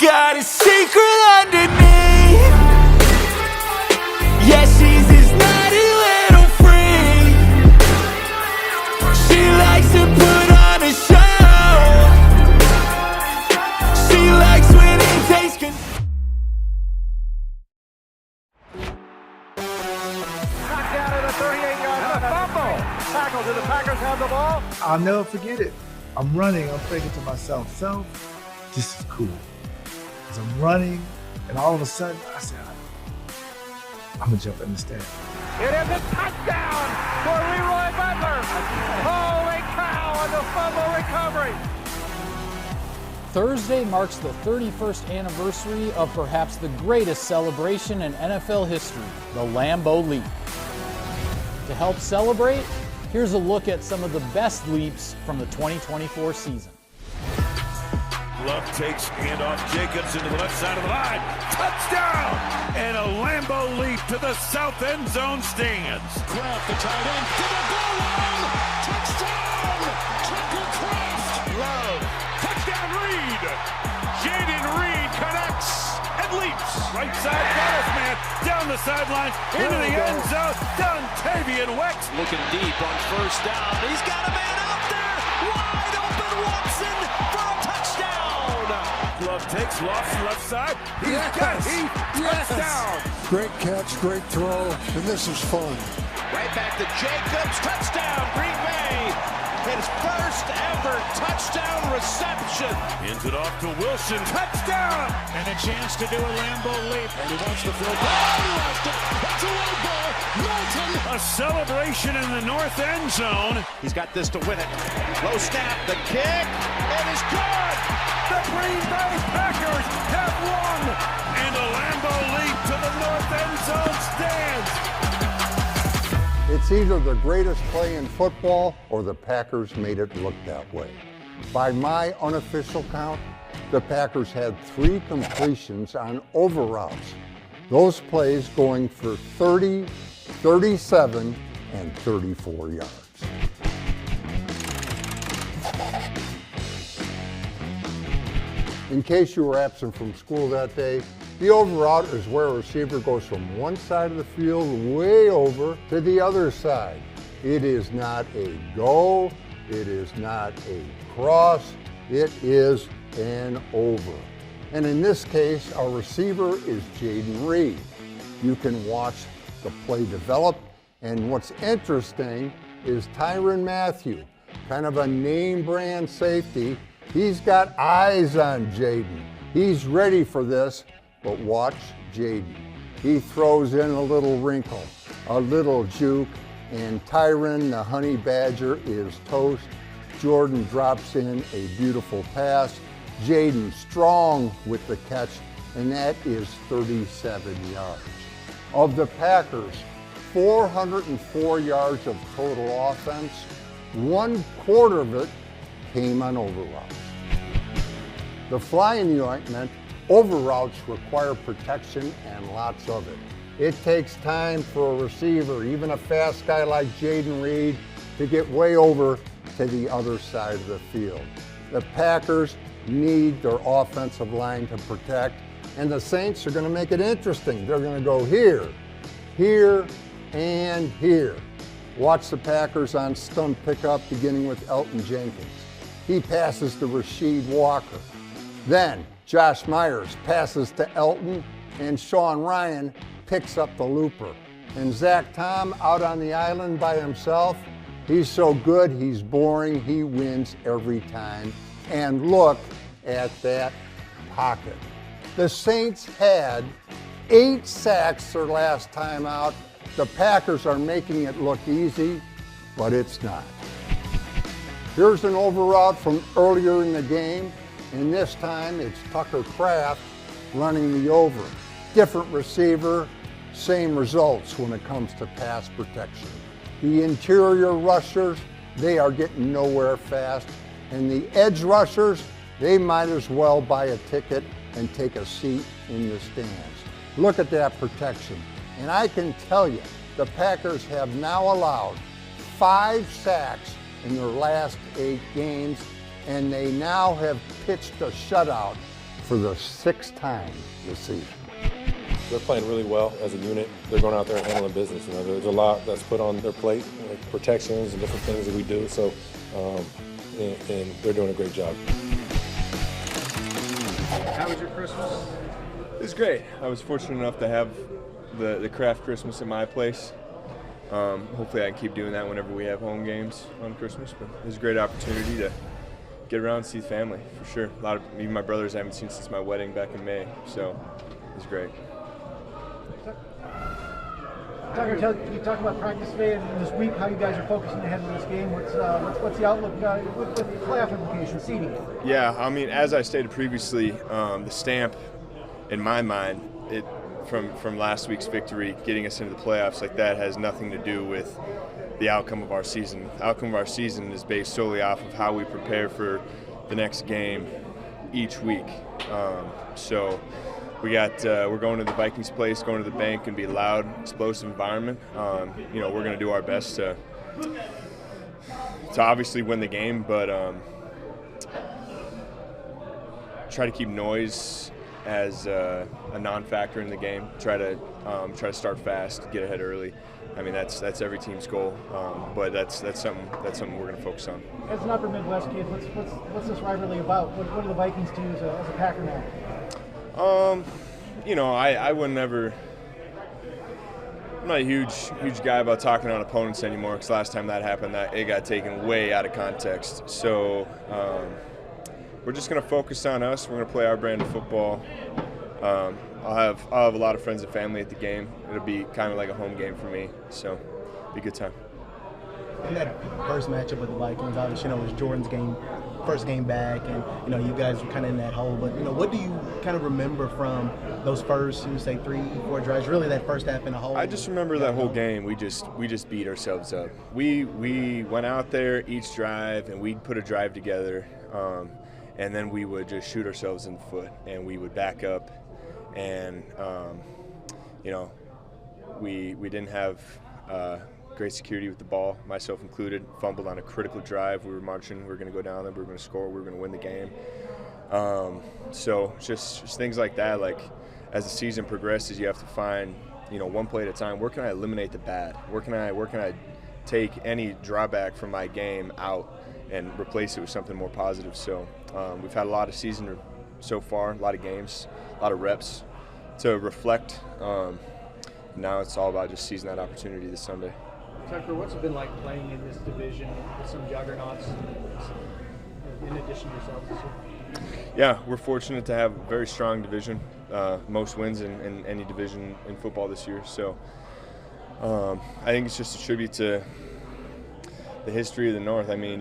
got a secret underneath. Yeah, she's this naughty little freak. She likes to put on a show. She likes when it takes control. Knocked out at a 38-yard line. A fumble. Tackle. Do the Packers have the ball? I'll never forget it. I'm running, I'm thinking to myself, this is cool. As I'm running, and all of a sudden, I said, I'm gonna jump in the stand. It is a touchdown for Leroy Butler. Holy cow on the fumble recovery. Thursday marks the 31st anniversary of perhaps the greatest celebration in NFL history, the Lambeau Leap. To help celebrate, here's a look at some of the best leaps from the 2024 season. Love takes handoff. Jacobs into the left side of the line. Touchdown! And a Lambeau leap to the south end zone stands. Kraft, the tight end, to the goal line. Touchdown! Tucker Kraft. Love. Touchdown Reed. Jaden Reed connects and leaps. Right side Dallas man. Down the sidelines. Into the end zone. Dontavian Wex. Looking deep on first down. He's got a man out there. Wide open Watson for a touchdown. Love takes, lofts left side. He's got Heath. Touchdown. Great catch, great throw, and this is fun. Right back to Jacobs. Touchdown, Green Bay. His first ever touchdown reception. Hands it off to Wilson. Touchdown. And a chance to do a Lambeau leap. And he wants to throw. Oh, he lost it. That's a low ball. Milton. A celebration in the north end zone. He's got this to win it. Low snap. The kick. It is good. The Green Bay Packers have won. And a Lambeau leap to the north end zone stands. It's either the greatest play in football or the Packers made it look that way. By my unofficial count, the Packers had 3 completions on over routes. Those plays going for 30, 37, and 34 yards. In case you were absent from school that day, the over route is where a receiver goes from one side of the field way over to the other side. It is not a go, it is not a cross, it is an over. And in this case, our receiver is Jaden Reed. You can watch the play develop, and what's interesting is Tyrann Mathieu, kind of a name brand safety. He's got eyes on Jaden. He's ready for this, but watch Jaden. He throws in a little wrinkle, a little juke, and Tyrann, the honey badger, is toast. Jordan drops in a beautiful pass. Jaden strong with the catch, and that is 37 yards. Of the Packers, 404 yards of total offense, 1/4 of it came on over routes. The fly in the ointment, over routes require protection and lots of it. It takes time for a receiver, even a fast guy like Jaden Reed, to get way over to the other side of the field. The Packers need their offensive line to protect, and the Saints are going to make it interesting. They're going to go here, here, and here. Watch the Packers on stunt pickup, beginning with Elgton Jenkins. He passes to Rasheed Walker. Then Josh Myers passes to Elgton, and Sean Ryan picks up the looper. And Zach Tom out on the island by himself, he's so good, he's boring, he wins every time. And look at that pocket. The Saints had 8 sacks their last time out. The Packers are making it look easy, but it's not. Here's an over route from earlier in the game, and this time it's Tucker Kraft running the over. Different receiver, same results when it comes to pass protection. The interior rushers, they are getting nowhere fast, and the edge rushers, they might as well buy a ticket and take a seat in the stands. Look at that protection. And I can tell you, the Packers have now allowed 5 sacks in their last 8 games, and they now have pitched a shutout for the 6th time this season. They're playing really well as a unit. They're going out there and handling business. You know, there's a lot that's put on their plate, like protections and different things that we do. So, and they're doing a great job. How was your Christmas? It was great. I was fortunate enough to have the craft Christmas at my place. Hopefully I can keep doing that whenever we have home games on Christmas. But it was a great opportunity to get around and see the family, for sure. Even my brothers I haven't seen since my wedding back in May, so it was great. Tucker, can you talk about practice today and this week, how you guys are focusing ahead of this game? What's the outlook with the playoff implications, seeding? Yeah, I mean, as I stated previously, the stamp in my mind, from last week's victory, getting us into the playoffs like that has nothing to do with the outcome of our season. The outcome of our season is based solely off of how we prepare for the next game each week. So we're going to the Vikings place, going to the bank, and be a loud, explosive environment. We're going to do our best to obviously win the game, but try to keep noise as a non-factor in the game. Try to start fast, get ahead early. I mean, that's every team's goal, but that's something we're going to focus on. As an Upper Midwest kid, what's this rivalry about? What do the Vikings do as a Packer now? I would never. I'm not a huge guy about talking on opponents anymore, because last time that happened, it got taken way out of context. So we're just going to focus on us. We're going to play our brand of football. I'll have a lot of friends and family at the game. It'll be kind of like a home game for me, so it'll be a good time. In that first matchup with the Vikings, obviously, it was Jordan's game, first game back, and you guys were kind of in that hole. But what do you kind of remember from those first, say, 3-4 drives? Really, that first half in a hole. I just remember that whole game. We just beat ourselves up. We went out there each drive, and we'd put a drive together, and then we would just shoot ourselves in the foot, and we would back up, and we didn't have great security with the ball, myself included. Fumbled on a critical drive. We were marching. We were going to go down there. We were going to score. We were going to win the game. So just things like that. Like, as the season progresses, you have to find, one play at a time. Where can I eliminate the bad? Where can I take any drawback from my game out and replace it with something more positive? So we've had a lot of season so far, a lot of games, a lot of reps to reflect. Now it's all about just seizing that opportunity this Sunday. Tucker, what's it been like playing in this division with some juggernauts in addition to yourselves this year? Yeah, we're fortunate to have a very strong division, most wins in any division in football this year. So I think it's just a tribute to the history of the North. I mean,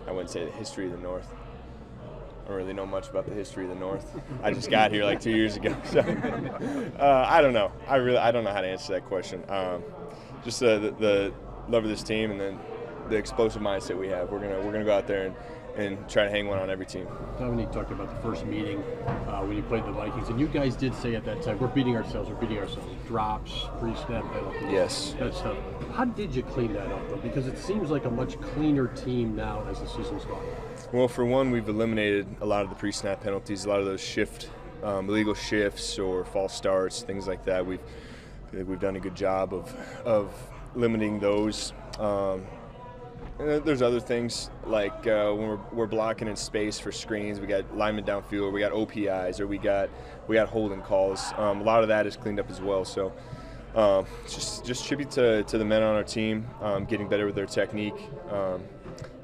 I wouldn't say the history of the North. I don't really know much about the history of the North. I just got here like 2 years ago, so I don't know. I don't know how to answer that question. Just the love of this team, and then the explosive mindset we have. We're gonna go out there and try to hang one on every team. Dominique talked about the first meeting when you played the Vikings, and you guys did say at that time, we're beating ourselves. Drops, pre-snap penalties, yes, that stuff. How did you clean that up, though? Because it seems like a much cleaner team now as the season's gone. Well, for one, we've eliminated a lot of the pre-snap penalties, a lot of those illegal shifts or false starts, things like that. We've done a good job of limiting those. And there's other things like when we're blocking in space for screens, we got linemen downfield, we got OPIs, or we got holding calls. A lot of that is cleaned up as well. So just tribute to the men on our team, getting better with their technique.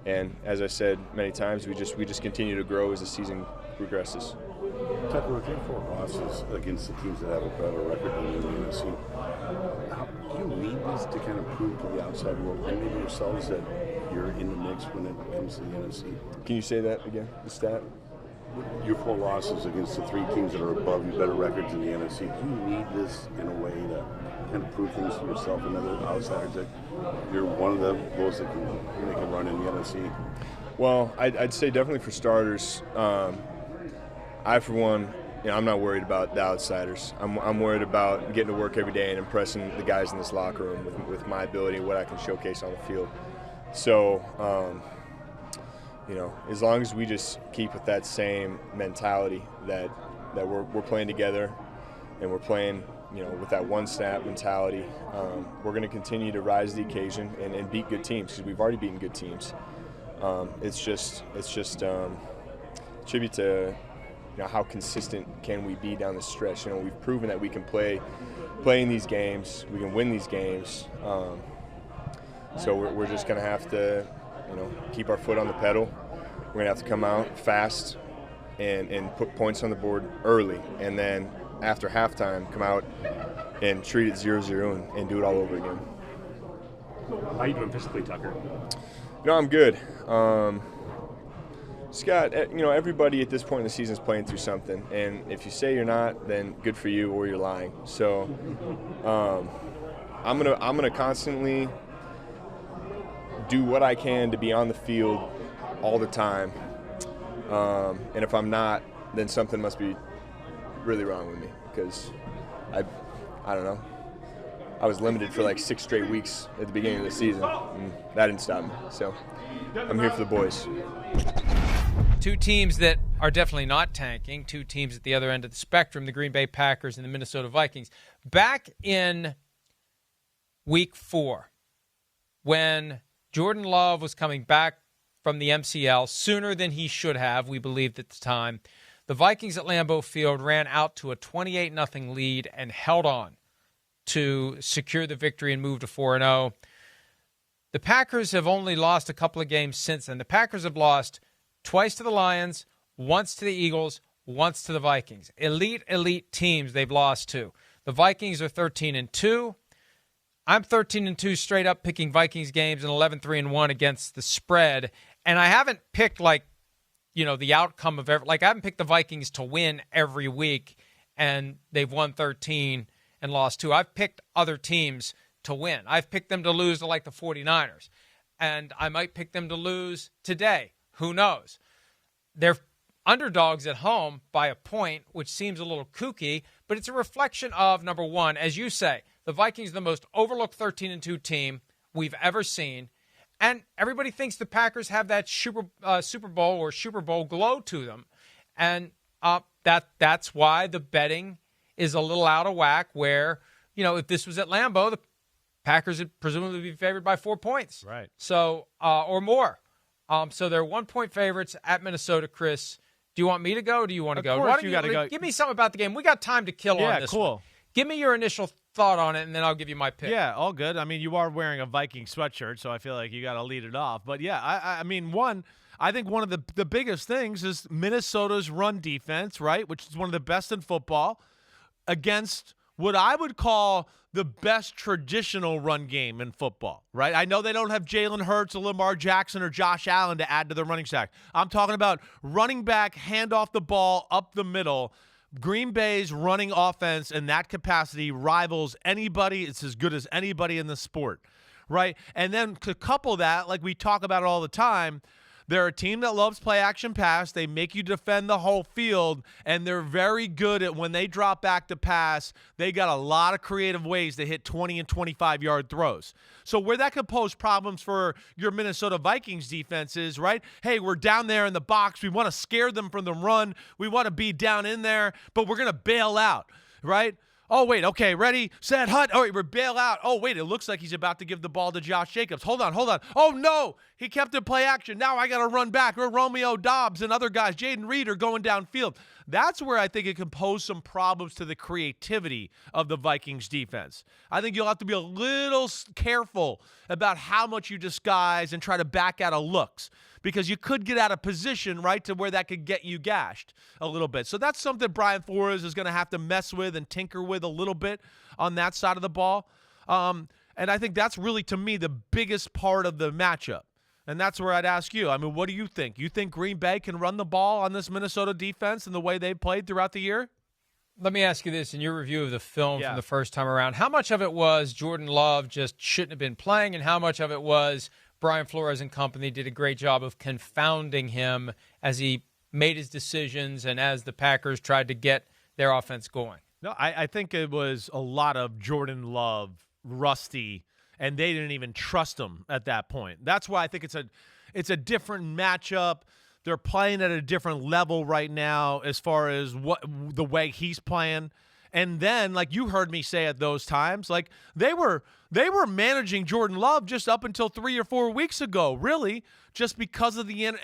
And as I said many times, we just continue to grow as the season progresses. Tucker, with your 4 losses against the teams that have a better record than you in the NFC, do you need this to kind of prove to the outside world and maybe yourselves that you're in the mix when it comes to the NFC? Can you say that again, the stat? Your 4 losses against the 3 teams that are above you, better records in the NFC, do you need this in a way to kind of prove things to yourself and other outsiders that you're one of those that can make a run in the NFC? Well, I'd say definitely for starters, I, for one, I'm not worried about the outsiders. I'm worried about getting to work every day and impressing the guys in this locker room with my ability and what I can showcase on the field. So as long as we just keep with that same mentality that we're playing together and we're playing, with that one snap mentality, we're going to continue to rise to the occasion and beat good teams, because we've already beaten good teams. It's just tribute to how consistent can we be down the stretch. We've proven that we can play in these games, we can win these games. So we're just going to have to keep our foot on the pedal. We're going to have to come out fast and put points on the board early, and then after halftime come out and treat it 0-0 and do it all over again. How are you doing physically, Tucker? I'm good. Scott, everybody at this point in the season is playing through something, and if you say you're not, then good for you, or you're lying. So I'm gonna constantly do what I can to be on the field all the time, and if I'm not, then something must be really wrong with me, because I don't know. I was limited for like 6 straight weeks at the beginning of the season, and that didn't stop me. So I'm here for the boys. Two teams that are definitely not tanking, two teams at the other end of the spectrum, the Green Bay Packers and the Minnesota Vikings. Back in week 4, when Jordan Love was coming back from the MCL sooner than he should have, we believed at the time, the Vikings at Lambeau Field ran out to a 28-0 lead and held on to secure the victory and move to 4-0. The Packers have only lost a couple of games since then. The Packers have lost twice to the Lions, once to the Eagles, once to the Vikings. Elite teams they've lost to. The Vikings are 13-2. I'm 13-2 straight up picking Vikings games and 11-3-1 against the spread. And I haven't picked the outcome of I haven't picked the Vikings to win every week and they've won 13 and lost 2. I've picked other teams to win. I've picked them to lose to the 49ers. And I might pick them to lose today. Who knows? They're underdogs at home by a point, which seems a little kooky, but it's a reflection of, number one, as you say, the Vikings are the most overlooked 13-2 team we've ever seen. And everybody thinks the Packers have that Super Bowl or Super Bowl glow to them. And that's why the betting is a little out of whack, where, if this was at Lambeau, the Packers would presumably be favored by 4 points. Right. So, or more. So they're 1-point favorites at Minnesota. Chris, do you want me to go or do you want to go? Of course you got to go. Give me something about the game. We got time to kill on this one. Give me your initial thought on it, and then I'll give you my pick. Yeah, all good. I mean, you are wearing a Viking sweatshirt, so I feel like you got to lead it off. But, yeah, I think one of the biggest things is Minnesota's run defense, right, which is one of the best in football, against what I would call the best traditional run game in football, right? I know they don't have Jalen Hurts or Lamar Jackson or Josh Allen to add to the running stack. I'm talking about running back, hand off the ball up the middle. Green Bay's running offense in that capacity rivals anybody. It's as good as anybody in the sport, right? And then to couple that, like we talk about it all the time, they're a team that loves play action pass. They make you defend the whole field, and they're very good at when they drop back to pass, they got a lot of creative ways to hit 20 and 25-yard throws. So where that could pose problems for your Minnesota Vikings defense is, right, hey, we're down there in the box. We want to scare them from the run. We want to be down in there, but we're going to bail out, right? Oh, wait, okay, ready, set, hut. Oh, we're bail out. Oh, wait, it looks like he's about to give the ball to Josh Jacobs. Hold on. Oh, no, he kept it play action. Now I got to run back. Or Romeo Doubs and other guys, Jaden Reed, are going downfield. That's where I think it can pose some problems to the creativity of the Vikings defense. I think you'll have to be a little careful about how much you disguise and try to back out of looks, because you could get out of position, right, to where that could get you gashed a little bit. So that's something Brian Flores is going to have to mess with and tinker with a little bit on that side of the ball. And I think that's really, to me, the biggest part of the matchup. And that's where I'd ask you. I mean, what do you think? You think Green Bay can run the ball on this Minnesota defense and the way they've played throughout the year? Let me ask you this. In your review of the film from the first time around, how much of it was Jordan Love just shouldn't have been playing, and how much of it was Brian Flores and company did a great job of confounding him as he made his decisions and as the Packers tried to get their offense going? No, I think it was a lot of Jordan Love rusty, and they didn't even trust him at that point. That's why I think it's a different matchup. They're playing at a different level right now as far as the way he's playing. And then, like you heard me say at those times, like they were managing Jordan Love just up until 3 or 4 weeks ago, really, just because of the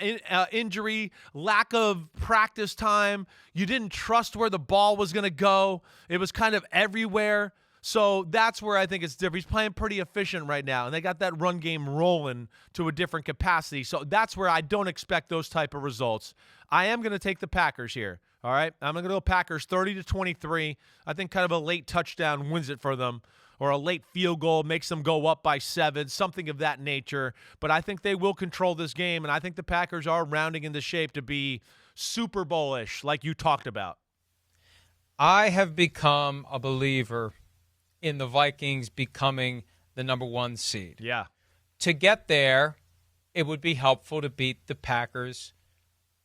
injury, lack of practice time. You didn't trust where the ball was going to go. It was kind of everywhere. So that's where I think it's different. He's playing pretty efficient right now, and they got that run game rolling to a different capacity. So that's where I don't expect those type of results. I am going to take the Packers here. All right, I'm going to go Packers 30-23. I think kind of a late touchdown wins it for them, or a late field goal makes them go up by 7, something of that nature. But I think they will control this game, and I think the Packers are rounding into shape to be Super Bowl-ish, like you talked about. I have become a believer in the Vikings becoming the number 1 seed. Yeah. To get there, it would be helpful to beat the Packers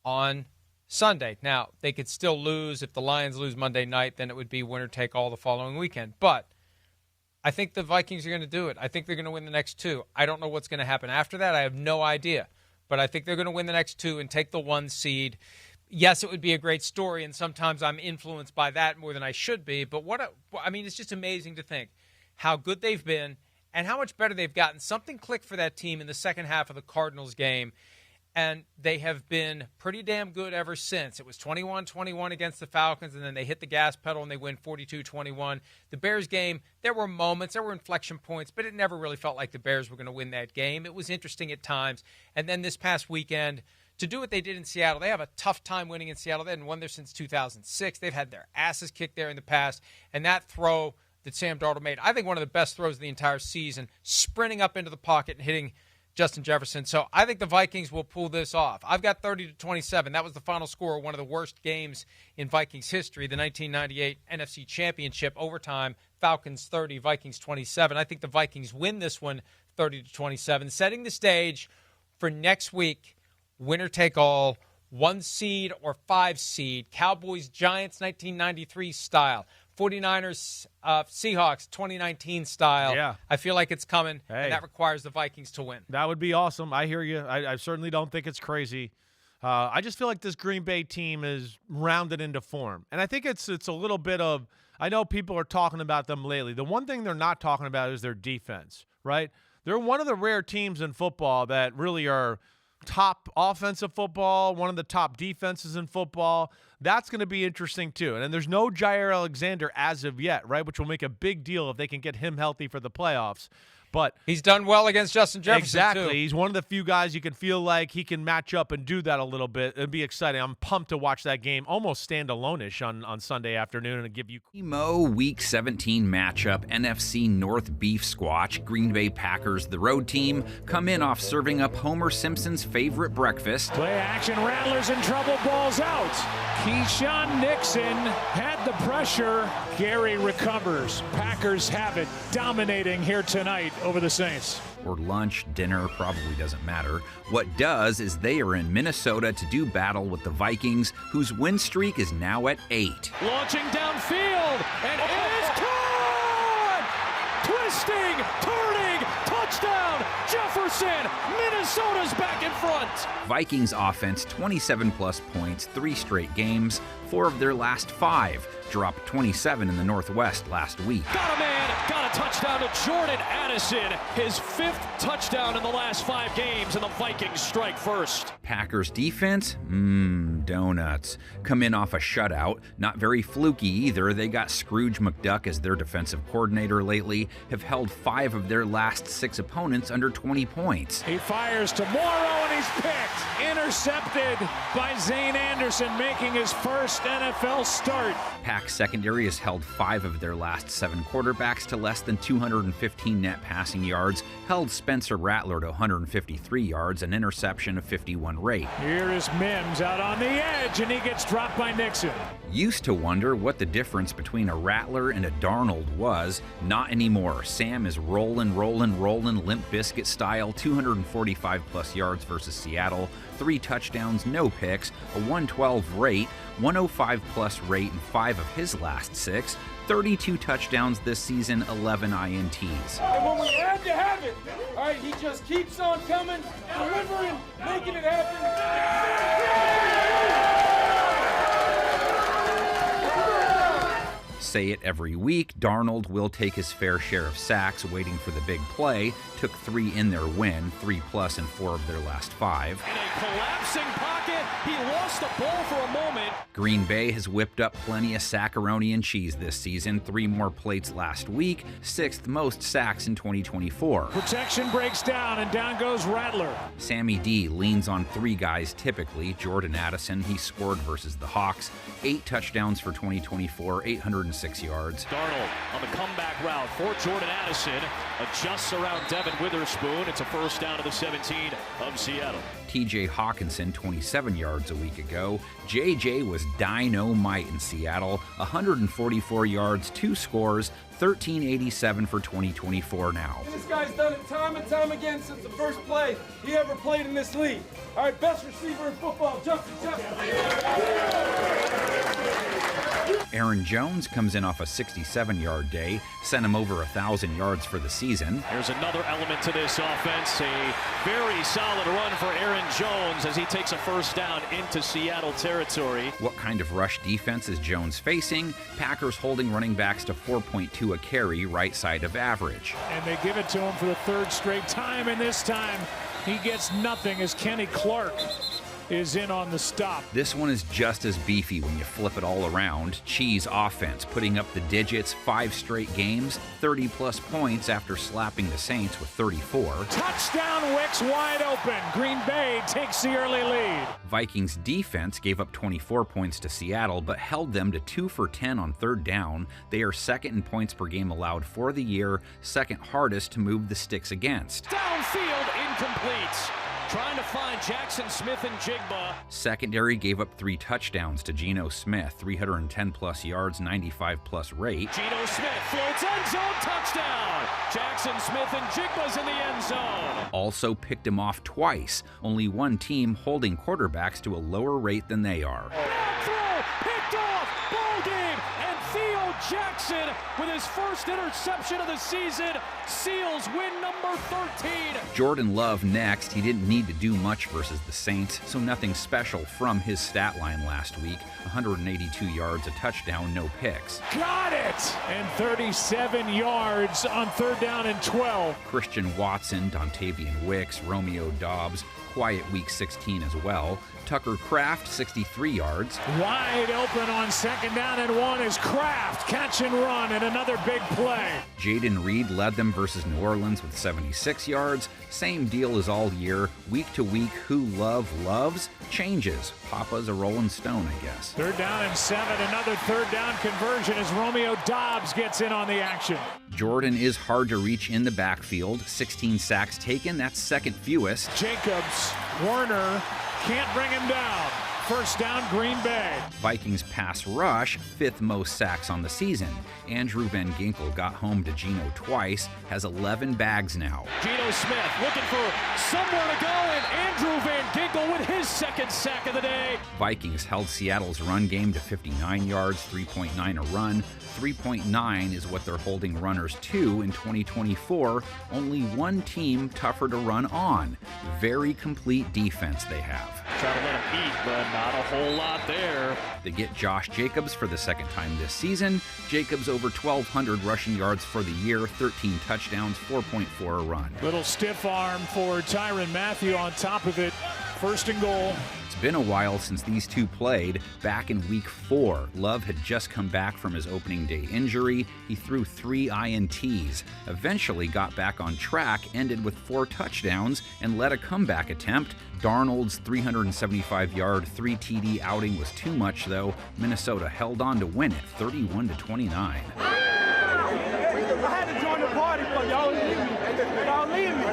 on Sunday. Now, they could still lose. If the Lions lose Monday night, then it would be winner take all the following weekend. But I think the Vikings are going to do it. I think they're going to win the next 2. I don't know what's going to happen after that. I have no idea. But I think they're going to win the next 2 and take the 1 seed. Yes, it would be a great story, and sometimes I'm influenced by that more than I should be. But it's just amazing to think how good they've been and how much better they've gotten. Something clicked for that team in the second half of the Cardinals game. And they have been pretty damn good ever since. It was 21-21 against the Falcons, and then they hit the gas pedal and they win 42-21. The Bears game, there were moments, there were inflection points, but it never really felt like the Bears were going to win that game. It was interesting at times. And then this past weekend, to do what they did in Seattle, they have a tough time winning in Seattle. They hadn't won there since 2006. They've had their asses kicked there in the past. And that throw that Sam Darnold made, I think one of the best throws of the entire season, sprinting up into the pocket and hitting Justin Jefferson. So I think the Vikings will pull this off. I've got 30-27. That was the final score of one of the worst games in Vikings history, the 1998 NFC Championship overtime. Falcons 30, Vikings 27. I think the Vikings win this one 30-27, setting the stage for next week, winner take all, 1 seed or 5 seed, Cowboys Giants 1993 style. 49ers, Seahawks, 2019 style. Yeah. I feel like it's coming, and that requires the Vikings to win. That would be awesome. I hear you. I certainly don't think it's crazy. I just feel like this Green Bay team is rounded into form. And I think it's a little bit of – I know people are talking about them lately. The one thing they're not talking about is their defense, right? They're one of the rare teams in football that really are – top offensive football, one of the top defenses in football. That's going to be interesting too. And then there's no Jair Alexander as of yet, right? Which will make a big deal if they can get him healthy for the playoffs. But he's done well against Justin Jefferson, exactly. too. He's one of the few guys you can feel like he can match up and do that a little bit. It'd be exciting. I'm pumped to watch that game, almost standalone-ish on Sunday afternoon, and give you Mo Week 17 matchup, NFC North beef squatch, Green Bay Packers, the road team, come in off serving up Homer Simpson's favorite breakfast. Play action, Rattlers in trouble, balls out. Keyshawn Nixon had the pressure. Gary recovers. Packers have it, dominating here tonight over the Saints. Or lunch, dinner, probably doesn't matter. What does is they are in Minnesota to do battle with the Vikings, whose win streak is now at 8. Launching downfield, and it is caught! Twisting, turning, touchdown, Jefferson! Minnesota's back in front! Vikings offense, 27-plus points, 3 straight games, 4 of their last 5. Dropped 27 in the Northwest last week. Got a man, got a touchdown to Jordan Addison. His 5th touchdown in the last 5 games, and the Vikings strike first. Packers defense? Donuts. Come in off a shutout. Not very fluky either. They got Scrooge McDuck as their defensive coordinator lately, have held 5 of their last 6 opponents under 20 points. He fires to Morrow, and he's picked. Intercepted by Zane Anderson, making his first NFL start. Pack secondary has held 5 of their last 7 quarterbacks to less than 215 net passing yards, held Spencer Rattler to 153 yards, an interception of 51 rate. Here is Mims out on the edge, and he gets dropped by Nixon. Used to wonder what the difference between a Rattler and a Darnold was. Not anymore. Sam is rolling, Limp Bizkit style, 245-plus yards versus Seattle, 3 touchdowns, no picks, a 112 rate, 105 plus rate in 5 of his last 6, 32 touchdowns this season, 11 INTs. And when we had to have it, all right, he just keeps on coming, delivering, making it happen. Say it every week, Darnold will take his fair share of sacks waiting for the big play. Took 3 in their win, 3+ in 4 of their last 5. In a collapsing pocket, he lost the ball for a moment. Green Bay has whipped up plenty of sackaroni and cheese this season, 3 more plates last week, 6th most sacks in 2024. Protection breaks down, and down goes Rattler. Sammy D leans on 3 guys typically. Jordan Addison, he scored versus the Hawks. 8 touchdowns for 2024, 806 yards. Darnold on the comeback route for Jordan Addison. Adjusts around Devin Witherspoon. It's a first down to the 17 of Seattle. TJ Hawkinson, 27 yards a week ago. JJ was dynamite in Seattle. 144 yards, 2 scores, 1387 for 2024 now. This guy's done it time and time again since the first play he ever played in this league. All right, best receiver in football, Justin Jefferson. Aaron Jones comes in off a 67-yard day, sent him over 1,000 yards for the season. There's another element to this offense. A very solid run for Aaron Jones as he takes a first down into Seattle territory. What kind of rush defense is Jones facing? Packers holding running backs to 4.2 a carry, right side of average. And they give it to him for the 3rd straight time, and this time he gets nothing as Kenny Clark is in on the stop. This one is just as beefy when you flip it all around. Cheese offense putting up the digits, 5 straight games, 30+ points after slapping the Saints with 34. Touchdown, Wicks wide open. Green Bay takes the early lead. Vikings defense gave up 24 points to Seattle, but held them to 2 for 10 on 3rd down. They are 2nd in points per game allowed for the year, 2nd hardest to move the sticks against. Downfield, incomplete. Trying to find Jackson Smith and Jigba. Secondary gave up 3 touchdowns to Geno Smith, 310+ yards, 95+ rate. Geno Smith floats end zone, touchdown. Jackson Smith and Jigba's in the end zone. Also picked him off twice. Only one team holding quarterbacks to a lower rate than they are. Bad throw, picked off, ball game, and Theo Jackson with his first interception of the season seals win number 13. Jordan Love next. He didn't need to do much versus the Saints, so nothing special from his stat line last week. 182 yards, a touchdown, no picks. Got it! And 37 yards on 3rd down and 12. Christian Watson, Dontavian Wicks, Romeo Doubs, quiet week 16 as well. Tucker Kraft, 63 yards. Wide open on 2nd down and 1 is Kraft. Catch and run and another big play. Jaden Reed led them versus New Orleans with 76 yards. Same deal as all year. Week to week, who Love loves changes. Papa's a rolling stone, I guess. 3rd down and 7. Another 3rd down conversion as Romeo Doubs gets in on the action. Jordan is hard to reach in the backfield. 16 sacks taken. That's 2nd fewest. Jacobs, Warner can't bring him down. First down, Green Bay. Vikings pass rush, 5th most sacks on the season. Andrew Van Ginkel got home to Geno twice, has 11 bags now. Geno Smith looking for somewhere to go, and Andrew Van Ginkel with his 2nd sack of the day. Vikings held Seattle's run game to 59 yards, 3.9 a run. 3.9 is what they're holding runners to in 2024. Only one team tougher to run on. Very complete defense they have. Try to let him eat, but not a whole lot there. They get Josh Jacobs for the 2nd time this season. Jacobs over 1,200 rushing yards for the year, 13 touchdowns, 4.4 a run. Little stiff arm for Tyrann Mathieu on top of it. 1st and goal. It's been a while since these two played. Back in week 4, Love had just come back from his opening day injury. He threw 3 INTs, eventually got back on track, ended with 4 touchdowns, and led a comeback attempt. Darnold's 375-yard, 3 TD outing was too much, though. Minnesota held on to win it, 31-29. I had to join the party, but y'all leave me. Y'all leave me.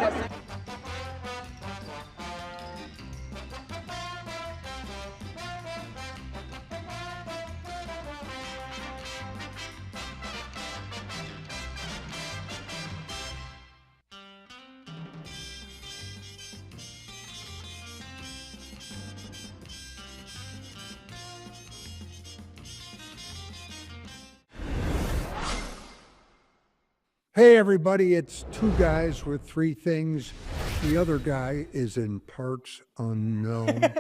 Hey everybody, it's two guys with three things. The other guy is in parts unknown.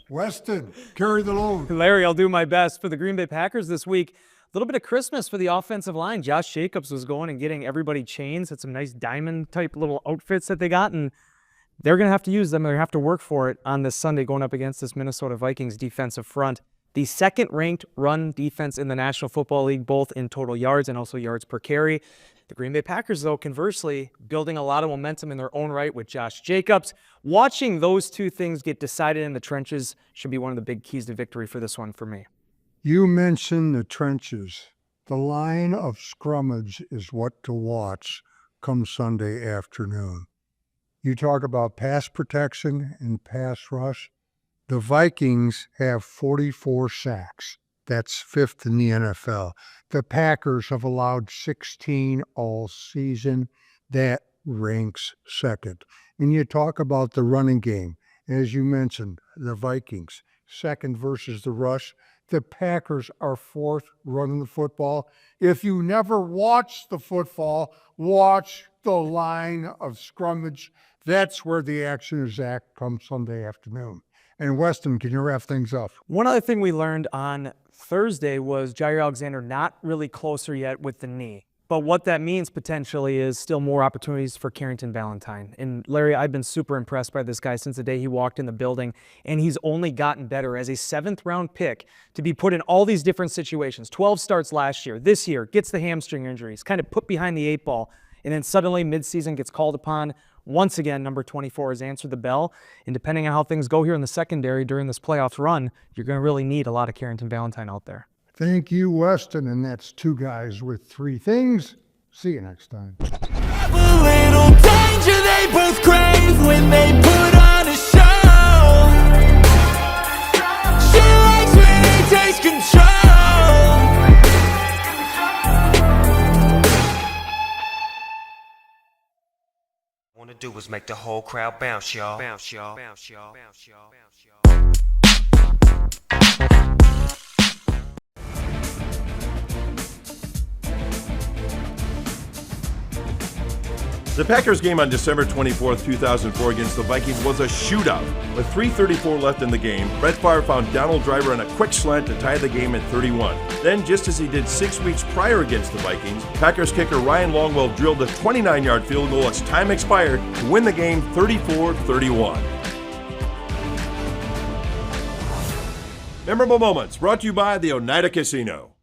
Weston, carry the load. Larry, I'll do my best. For the Green Bay Packers this week, a little bit of Christmas for the offensive line. Josh Jacobs was going and getting everybody chains, had some nice diamond-type little outfits that they got, and they're going to have to use them. They're going to have to work for it on this Sunday going up against this Minnesota Vikings defensive front. The second-ranked run defense in the National Football League, both in total yards and also yards per carry. The Green Bay Packers, though, conversely, building a lot of momentum in their own right with Josh Jacobs. Watching those two things get decided in the trenches should be one of the big keys to victory for this one for me. You mentioned the trenches. The line of scrimmage is what to watch come Sunday afternoon. You talk about pass protection and pass rush. The Vikings have 44 sacks. That's fifth in the NFL. The Packers have allowed 16 all season. That ranks second. And you talk about the running game. As you mentioned, the Vikings, second versus the rush. The Packers are fourth running the football. If you never watch the football, watch the line of scrimmage. That's where the action is at come Sunday afternoon. And Weston, can you wrap things up? One other thing we learned on Thursday was Jair Alexander not really closer yet with the knee. But what that means potentially is still more opportunities for Carrington Valentine. And Larry, I've been super impressed by this guy since the day he walked in the building, and he's only gotten better as a 7th-round pick to be put in all these different situations. 12 starts last year. This year, gets the hamstring injuries, kind of put behind the 8 ball, and then suddenly midseason gets called upon. Once again, number 24 has answered the bell, and depending on how things go here in the secondary during this playoffs run, you're going to really need a lot of Carrington Valentine out there. Thank you, Weston, and that's two guys with three things. See you next time. Have a little danger, they both crave when they put on a show. She likes when he takes control. Want to do is make the whole crowd bounce, y'all. Bounce, y'all. Bounce, y'all. Bounce, y'all. Bounce, y'all. The Packers game on December 24th, 2004 against the Vikings was a shootout. With 3:34 left in the game, Brett Favre found Donald Driver on a quick slant to tie the game at 31. Then, just as he did 6 weeks prior against the Vikings, Packers kicker Ryan Longwell drilled a 29-yard field goal as time expired to win the game 34-31. Memorable moments brought to you by the Oneida Casino.